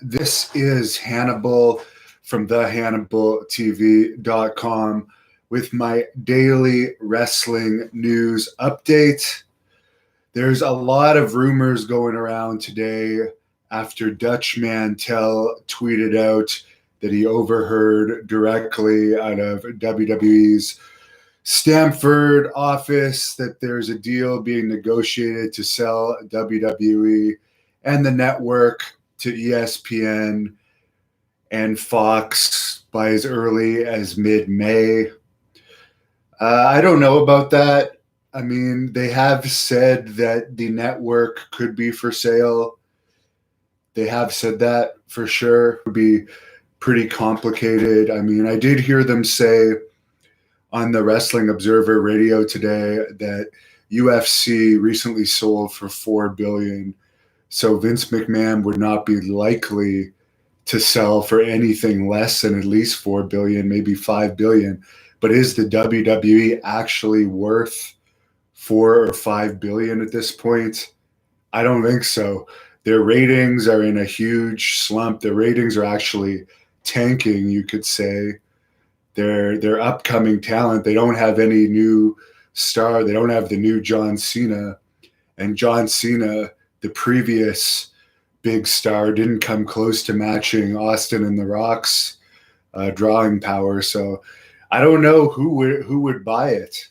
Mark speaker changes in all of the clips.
Speaker 1: This is Hannibal from thehannibaltv.com with my daily wrestling news update. There's a lot of rumors going around today after Dutch Mantell tweeted out that he overheard directly out of WWE's Stamford office that there's a deal being negotiated to sell WWE and the network to ESPN and Fox by as early as mid-May. I don't know about that. I mean, they have said that the network could be for sale. They have said that for sure. It would be pretty complicated. I mean, I did hear them say on the Wrestling Observer radio today that UFC recently sold for $4 billion. So Vince McMahon would not be likely to sell for anything less than at least $4 billion, maybe $5 billion. But is the WWE actually worth $4 or $5 billion at this point? I don't think so. Their ratings are in a huge slump. Their ratings are actually tanking, you could say. Their upcoming talent, they don't have any new star. They don't have the new John Cena. And John Cena, the previous big star, didn't come close to matching Austin and The Rock's drawing power. So I don't know who would buy it.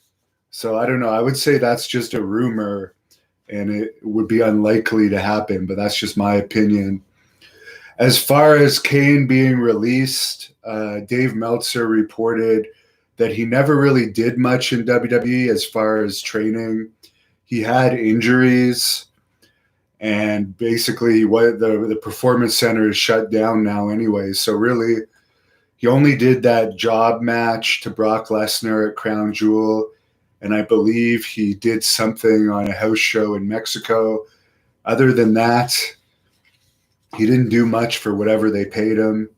Speaker 1: So I don't know. I would say that's just a rumor, and it would be unlikely to happen, but that's just my opinion. As far as Kane being released, Dave Meltzer reported that he never really did much in WWE as far as training. He had injuries, and basically the Performance Center is shut down now anyway. So really, he only did that job match to Brock Lesnar at Crown Jewel, and I believe he did something on a house show in Mexico. Other than that, he didn't do much for whatever they paid him.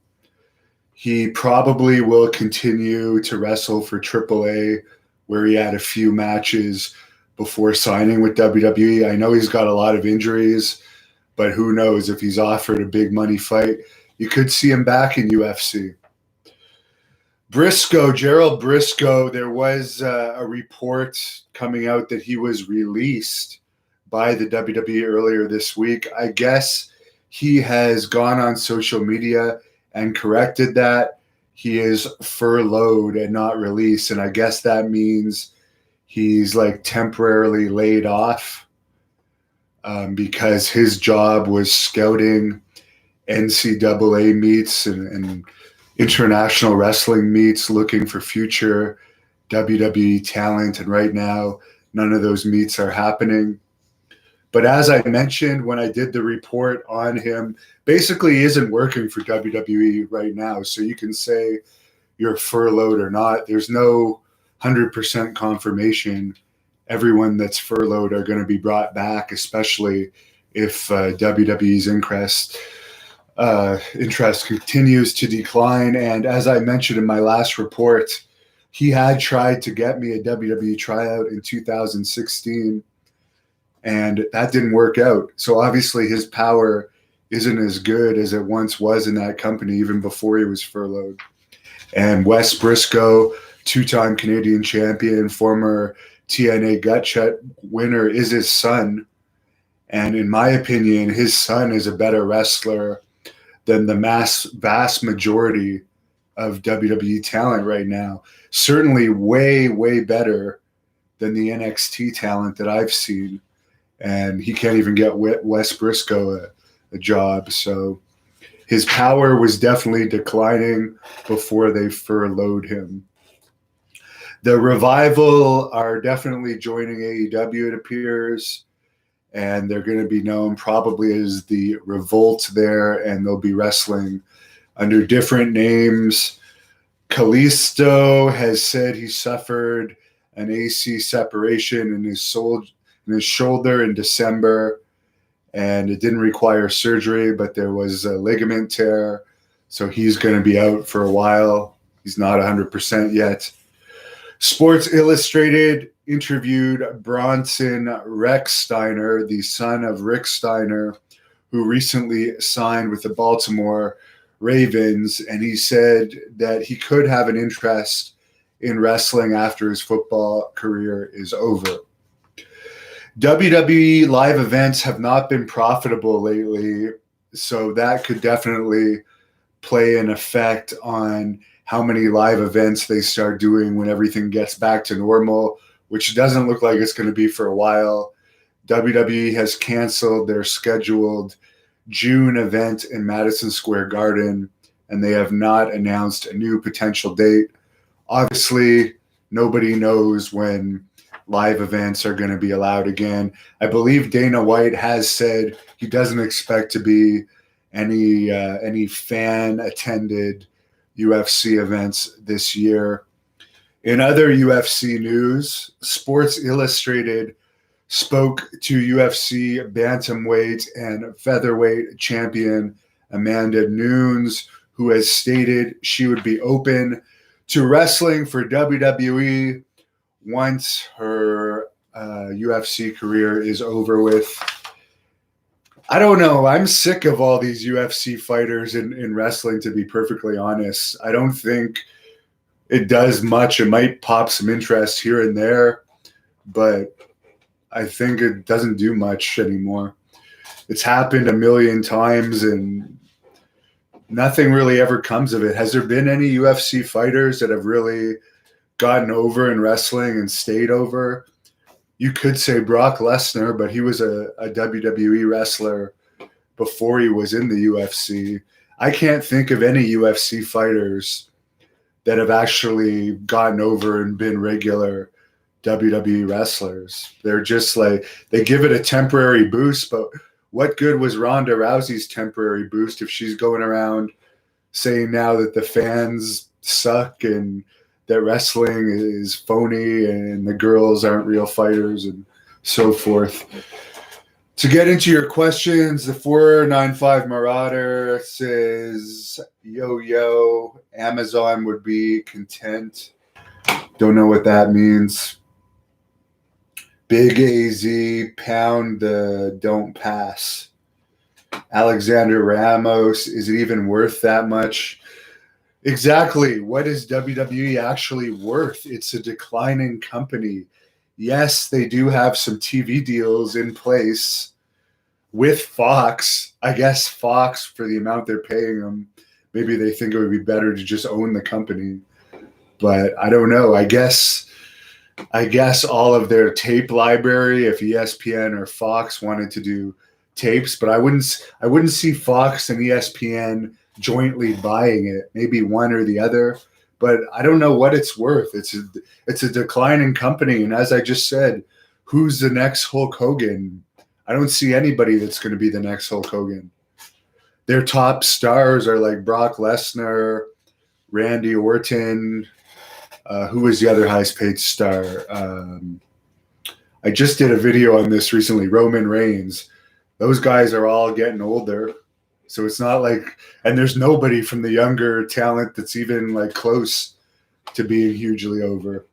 Speaker 1: He probably will continue to wrestle for AAA, where he had a few matches before signing with WWE. I know he's got a lot of injuries, but who knows if he's offered a big money fight. You could see him back in UFC. Briscoe, Gerald Briscoe, there was a report coming out that he was released by the WWE earlier this week. I guess he has gone on social media and corrected that. He is furloughed and not released, and I guess that means he's like temporarily laid off because his job was scouting NCAA meets and international wrestling meets, looking for future WWE talent. And right now, none of those meets are happening. But as I mentioned when I did the report on him, basically he isn't working for WWE right now. So you can say you're furloughed or not. There's no 100% confirmation. Everyone that's furloughed are going to be brought back, especially if WWE's interest continues to decline. And as I mentioned in my last report, he had tried to get me a WWE tryout in 2016, and that didn't work out. So obviously his power isn't as good as it once was in that company, even before he was furloughed. And Wes Briscoe, two-time Canadian champion, former TNA gut check winner, is his son. And in my opinion, his son is a better wrestler than the vast majority of WWE talent right now. Certainly way, way better than the NXT talent that I've seen. And he can't even get Wes Briscoe a job. So his power was definitely declining before they furloughed him. The Revival are definitely joining AEW, it appears. And they're going to be known probably as the Revolt there, and they'll be wrestling under different names. Kalisto has said he suffered an AC separation in his shoulder in December, and it didn't require surgery, but there was a ligament tear, so he's going to be out for a while. He's not 100% yet. Sports Illustrated interviewed Bronson Rex Steiner, the son of Rick Steiner, who recently signed with the Baltimore Ravens, and he said that he could have an interest in wrestling after his football career is over. WWE live events have not been profitable lately, so that could definitely play an effect on how many live events they start doing when everything gets back to normal, which doesn't look like it's going to be for a while. WWE has canceled their scheduled June event in Madison Square Garden, and they have not announced a new potential date. Obviously, nobody knows when live events are going to be allowed again. I believe Dana White has said he doesn't expect to be any fan-attended UFC events this year. In other UFC news, Sports Illustrated spoke to UFC bantamweight and featherweight champion Amanda Nunes, who has stated she would be open to wrestling for WWE once her UFC career is over with. I don't know. I'm sick of all these UFC fighters in wrestling, to be perfectly honest. I don't think it does much. It might pop some interest here and there, but I think it doesn't do much anymore. It's happened a million times, and nothing really ever comes of it. Has there been any UFC fighters that have really gotten over in wrestling and stayed over? You could say Brock Lesnar, but he was a WWE wrestler before he was in the UFC. I can't think of any UFC fighters that have actually gotten over and been regular WWE wrestlers. They're just like, they give it a temporary boost, but what good was Ronda Rousey's temporary boost if she's going around saying now that the fans suck and that wrestling is phony and the girls aren't real fighters and so forth. To get into your questions, the 495 Marauder says, yo, Amazon would be content. Don't know what that means. Big AZ, pound the don't pass. Alexander Ramos, is it even worth that much? Exactly. What is WWE actually worth? It's a declining company. Yes, they do have some TV deals in place with Fox. I guess Fox, for the amount they're paying them, maybe they think it would be better to just own the company. But I don't know. I guess all of their tape library, if ESPN or Fox wanted to do tapes, but I wouldn't see Fox and ESPN jointly buying it, maybe one or the other, but I don't know what it's worth. It's a declining company, and as I just said, who's the next Hulk Hogan? I don't see anybody that's going to be the next Hulk Hogan. Their top stars are like Brock Lesnar, Randy Orton. Who was the other highest paid star? I just did a video on this recently. Roman Reigns. Those guys are all getting older. So it's not like, and there's nobody from the younger talent that's even like close to being hugely over.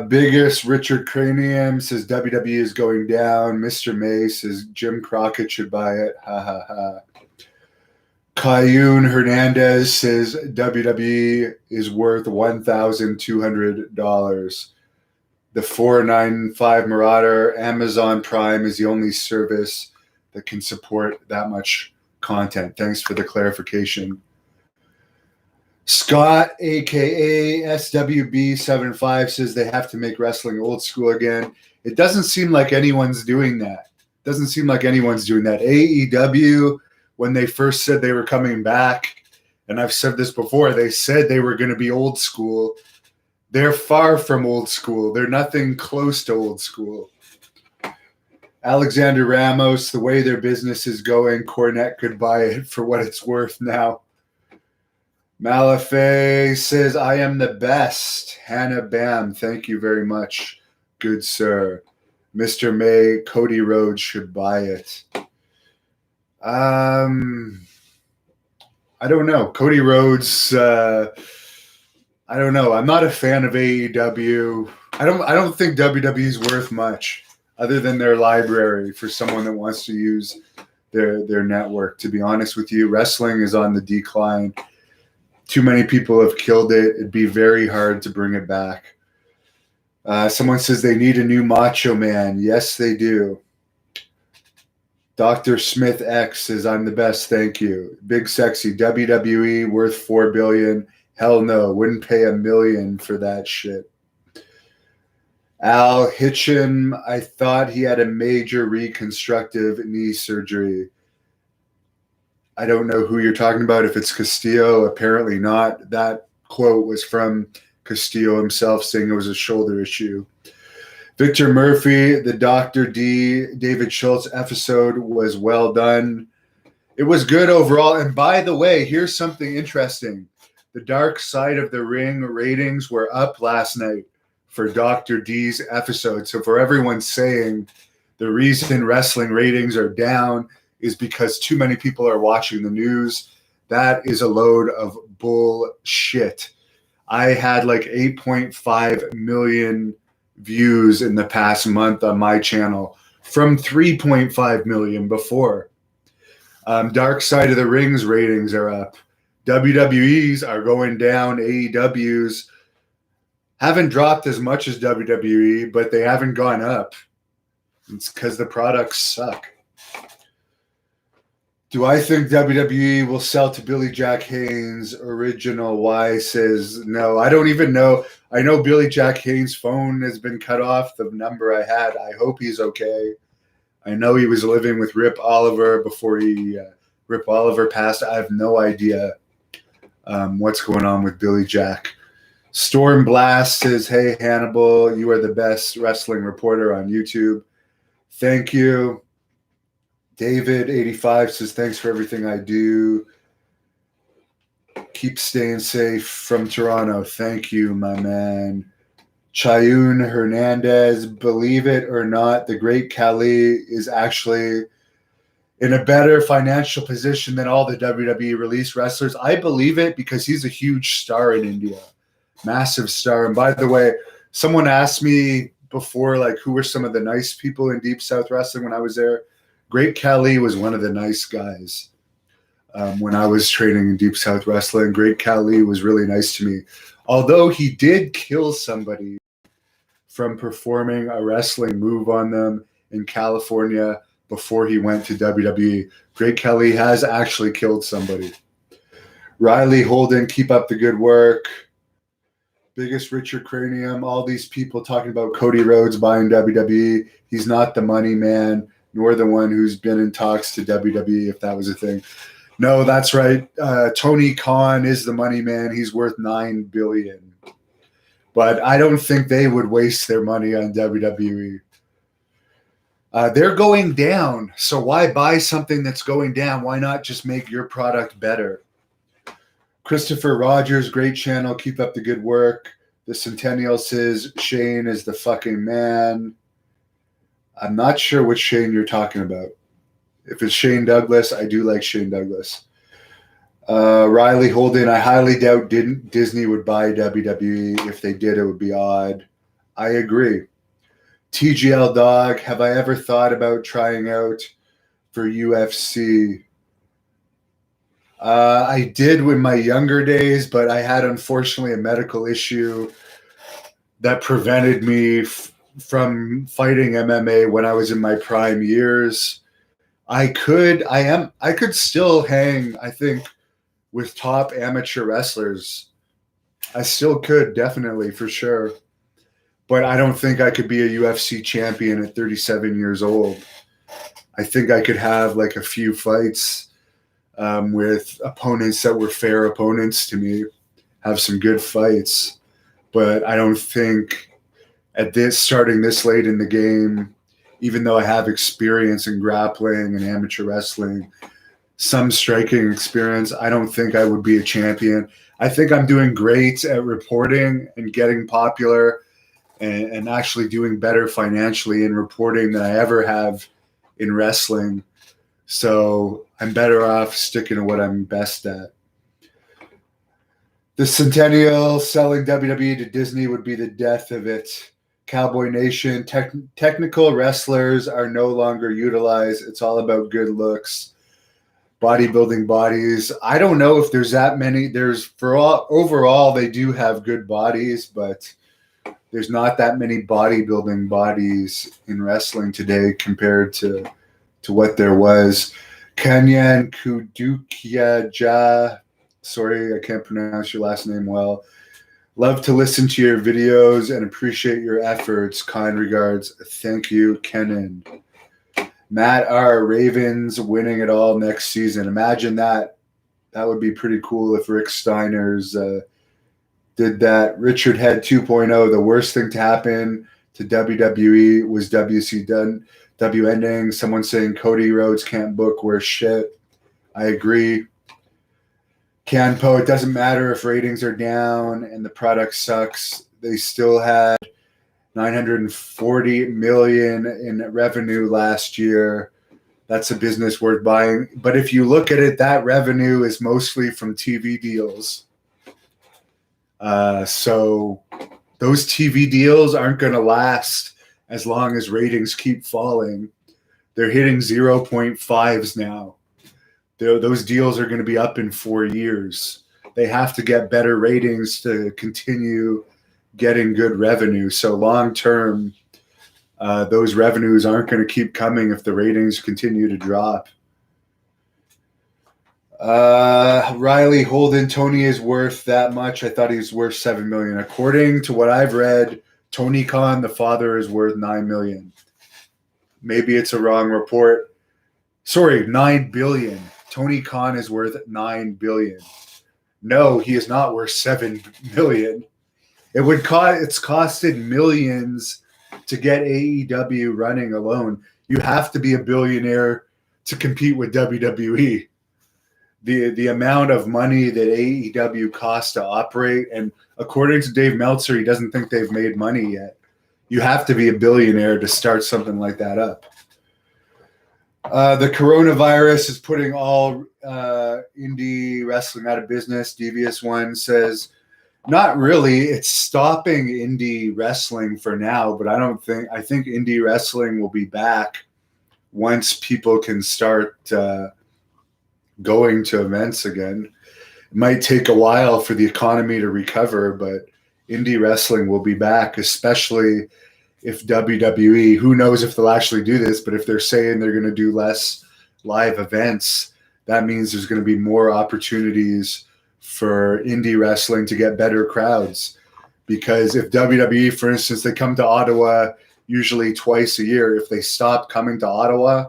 Speaker 1: Biggest Richard Cranium says WWE is going down. Mr. May says Jim Crockett should buy it. Ha ha ha. Cayune Hernandez says WWE is worth $1,200. The 495 Marauder, Amazon Prime is the only service that can support that much content. Thanks for the clarification. Scott, a.k.a. SWB75, says they have to make wrestling old school again. It doesn't seem like anyone's doing that. AEW, when they first said they were coming back, and I've said this before, they said they were going to be old school. They're far from old school. They're nothing close to old school. Alexander Ramos, the way their business is going, Cornette could buy it for what it's worth now. Malafay says, I am the best. Hannah Bam, thank you very much. Good sir. Mr. May, Cody Rhodes should buy it. I don't know. Cody Rhodes, I don't know. I'm not a fan of AEW. I don't think WWE's worth much. other than their library for someone that wants to use their network. To be honest with you, wrestling is on the decline. Too many people have killed it. It'd be very hard to bring it back. Someone says they need a new Macho Man. Yes, they do. Dr. Smith X says, I'm the best, thank you. Big Sexy, WWE worth $4 billion. Hell no, wouldn't pay $1 million for that shit. Al Hitchin, I thought he had a major reconstructive knee surgery. I don't know who you're talking about. If it's Castillo, apparently not. That quote was from Castillo himself saying it was a shoulder issue. Victor Murphy, the Dr. D, David Schultz episode was well done. It was good overall. And by the way, here's something interesting. The Dark Side of the Ring ratings were up last night for Dr. D's episode. So for everyone saying the reason wrestling ratings are down is because too many people are watching the news, that is a load of bullshit. I had like 8.5 million views in the past month on my channel from 3.5 million before. Dark Side of the Ring's ratings are up. WWE's are going down. AEW's haven't dropped as much as WWE, but they haven't gone up. It's because the products suck. Do I think WWE will sell to Billy Jack Haynes? Original Y says no. I don't even know. I know Billy Jack Haynes' phone has been cut off, the number I had. I hope he's okay. I know he was living with Rip Oliver before Rip Oliver passed. I have no idea what's going on with Billy Jack. Storm Blast says, hey, Hannibal, you are the best wrestling reporter on YouTube. Thank you. David85 says, thanks for everything I do. Keep staying safe from Toronto. Thank you, my man. Chayun Hernandez, believe it or not, the great Kali is actually in a better financial position than all the WWE released wrestlers. I believe it because he's a huge star in India. Massive star. And by the way, someone asked me before, like, who were some of the nice people in Deep South Wrestling when I was there. Great Khali was one of the nice guys when I was training in Deep South Wrestling. Great Khali was really nice to me. Although he did kill somebody from performing a wrestling move on them in California before he went to WWE. Great Khali has actually killed somebody. Riley Holden, keep up the good work. Biggest Richard Cranium, all these people talking about Cody Rhodes buying WWE. He's not the money man, nor the one who's been in talks to WWE, if that was a thing. No, that's right. Tony Khan is the money man. He's worth $9 billion. But I don't think they would waste their money on WWE. They're going down, so why buy something that's going down? Why not just make your product better? Christopher Rogers, great channel. Keep up the good work. The Centennial says Shane is the fucking man. I'm not sure which Shane you're talking about. If it's Shane Douglas, I do like Shane Douglas. Riley Holden, I highly doubt Disney would buy WWE. If they did, it would be odd. I agree. TGL Dog, have I ever thought about trying out for UFC? I did in my younger days, but I had, unfortunately, a medical issue that prevented me from fighting MMA when I was in my prime years. I could still hang, I think, with top amateur wrestlers. I still could, definitely, for sure. But I don't think I could be a UFC champion at 37 years old. I think I could have like a few fights with opponents that were fair opponents to me, have some good fights. But I don't think starting this late in the game, even though I have experience in grappling and amateur wrestling, some striking experience, I don't think I would be a champion. I think I'm doing great at reporting and getting popular and actually doing better financially in reporting than I ever have in wrestling. So I'm better off sticking to what I'm best at. The Centennial selling WWE to Disney would be the death of it. Cowboy Nation, technical wrestlers are no longer utilized. It's all about good looks, bodybuilding bodies. I don't know if there's that many. Overall, they do have good bodies, but there's not that many bodybuilding bodies in wrestling today compared to what there was. Kanyan Kudukiaja, sorry, I can't pronounce your last name well. Love to listen to your videos and appreciate your efforts. Kind regards. Thank you, Kenan. Matt R. Ravens winning it all next season. Imagine that. That would be pretty cool if Rick Steiner's did that. Richard Head 2.0. The worst thing to happen to WWE was WCW ending. Someone saying Cody Rhodes can't book. We're shit. I agree. Canpo, it doesn't matter if ratings are down and the product sucks. They still had $940 million in revenue last year. That's a business worth buying. But if you look at it, that revenue is mostly from TV deals. So those TV deals aren't going to last as long as ratings keep falling. They're hitting 0.5s now. Those deals are going to be up in 4 years. They have to get better ratings to continue getting good revenue. So long term, those revenues aren't going to keep coming if the ratings continue to drop. Riley Holden, Tony is worth that much. I thought he was worth $7 million. According to what I've read, Tony Khan, the father, is worth $9 million. Maybe it's a wrong report. Sorry, $9 billion. Tony Khan is worth $9 billion. No, he is not worth $7 million. It's costed millions to get AEW running alone. You have to be a billionaire to compete with WWE. The amount of money that AEW costs to operate, and according to Dave Meltzer, he doesn't think they've made money yet. You have to be a billionaire to start something like that up. The coronavirus is putting all indie wrestling out of business. Devious One says, not really. It's stopping indie wrestling for now, but I think indie wrestling will be back once people can start going to events again. It might take a while for the economy to recover, but indie wrestling will be back, especially if WWE, who knows if they'll actually do this, but if they're saying they're going to do less live events, that means there's going to be more opportunities for indie wrestling to get better crowds. Because if WWE, for instance, they come to Ottawa usually twice a year, if they stop coming to Ottawa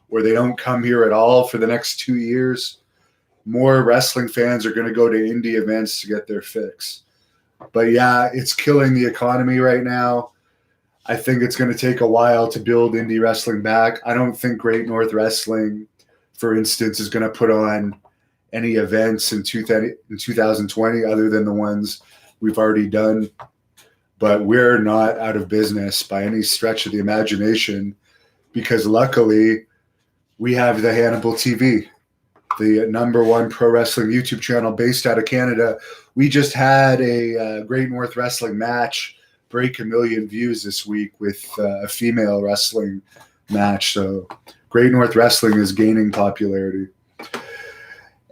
Speaker 1: or they don't come here at all for the next 2 years, more wrestling fans are going to go to indie events to get their fix. But yeah, it's killing the economy right now. I think it's going to take a while to build indie wrestling back. I don't think Great North Wrestling, for instance, is going to put on any events in 2020 other than the ones we've already done. But we're not out of business by any stretch of the imagination because luckily we have the Hannibal TV, the #1 pro wrestling YouTube channel based out of Canada. We just had a Great North Wrestling match break 1 million views this week with a female wrestling match. So Great North Wrestling is gaining popularity.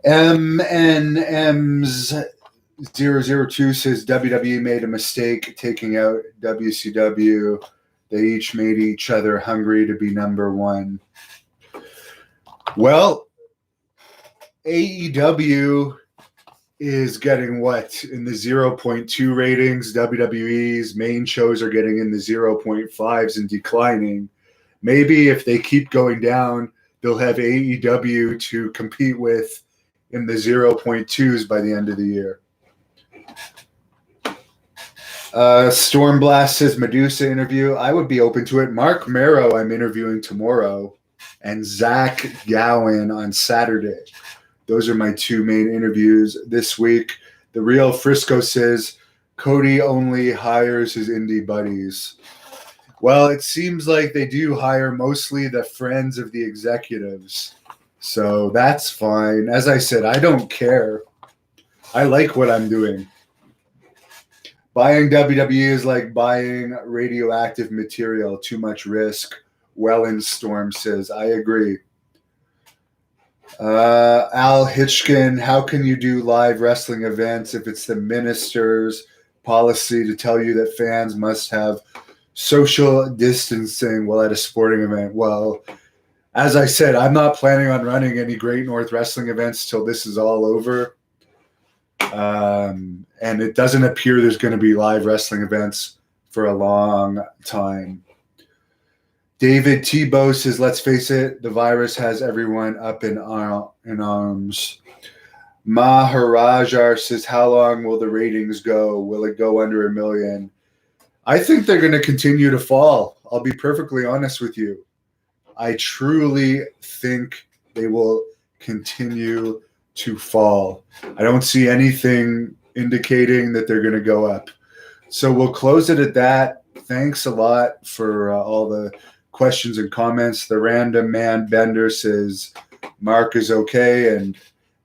Speaker 1: MNMs002 says WWE made a mistake taking out WCW. They each made each other hungry to be #1. Well, AEW is getting what in the 0.2 ratings. WWE's main shows are getting in the 0.5s and declining. Maybe if they keep going down, they'll have AEW to compete with in the 0.2s by the end of the year. Stormblast says Medusa interview. I would be open to it. Mark Marrow I'm interviewing tomorrow, and Zach Gowen on Saturday. Those are my 2 main interviews this week. The Real Frisco says Cody only hires his indie buddies. Well, it seems like they do hire mostly the friends of the executives. So that's fine. As I said, I don't care. I like what I'm doing. Buying WWE is like buying radioactive material, too much risk. Storm says, I agree. Al Hitchkin, how can you do live wrestling events if it's the minister's policy to tell you that fans must have social distancing while at a sporting event? Well, as I said, I'm not planning on running any Great North Wrestling events till this is all over. And it doesn't appear there's going to be live wrestling events for a long time. David Tebow says, let's face it, the virus has everyone up in arms. Maharajar says, how long will the ratings go? Will it go under 1 million? I think they're going to continue to fall. I'll be perfectly honest with you. I truly think they will continue to fall. I don't see anything indicating that they're going to go up. So we'll close it at that. Thanks a lot for all the questions and comments. The Random Man Bender says Mark is okay, and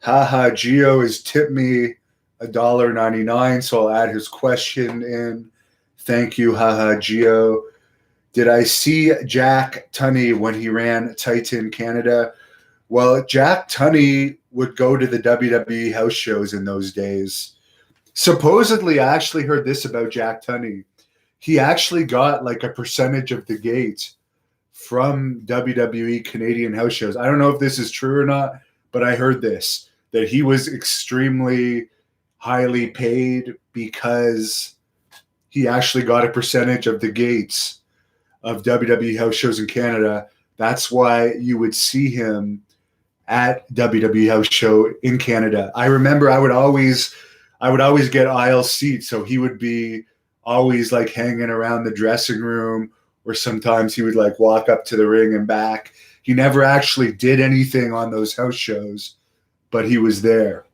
Speaker 1: haha, Gio has tipped me $1.99, so I'll add his question in. Thank you, haha, Gio. Did I see Jack Tunney when he ran Titan Canada? Well, Jack Tunney would go to the WWE house shows in those days. Supposedly, I actually heard this about Jack Tunney. He actually got like a percentage of the gate from WWE Canadian house shows. I don't know if this is true or not, but I heard this, that he was extremely highly paid because he actually got a percentage of the gates of WWE house shows in Canada. That's why you would see him at WWE house show in Canada. I remember I would always get aisle seats, so he would be always like hanging around the dressing room, or sometimes he would like walk up to the ring and back. He never actually did anything on those house shows, but he was there.